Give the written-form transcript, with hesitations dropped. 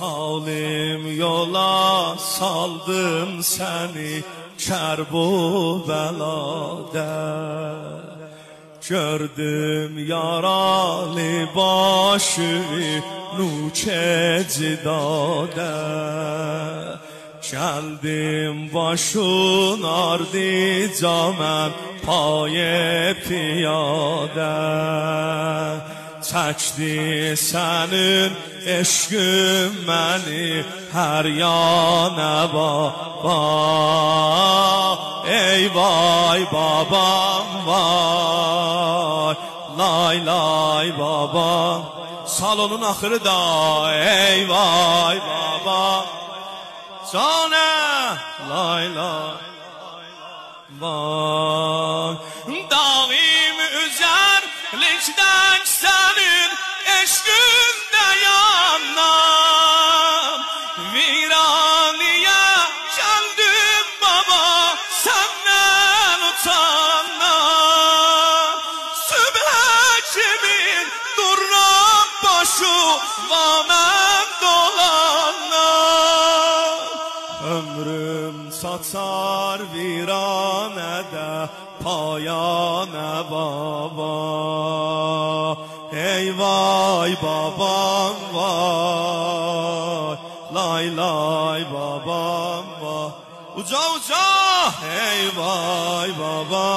Salim yola saldım seni Kerbela'da. Gördüm yaralı başı Nuke Cidade. Geldim başın ardıca mən paye piyade. Çəkdi sənin eşqin məni hər yana baba. Ey vay babam vay, lay lay baba. Salonun axırı da ey vay baba. Sana lay lay vay. Dağım üzerlikten senin eşkinde yandan. Viraniye geldim baba senden utandan. Sübhe kimin duran başı va mən dolandan. Ömrüm saçar viranede payane baba. Ey vay babam vay, lay lay babam vay. Uca uca ey vay baba.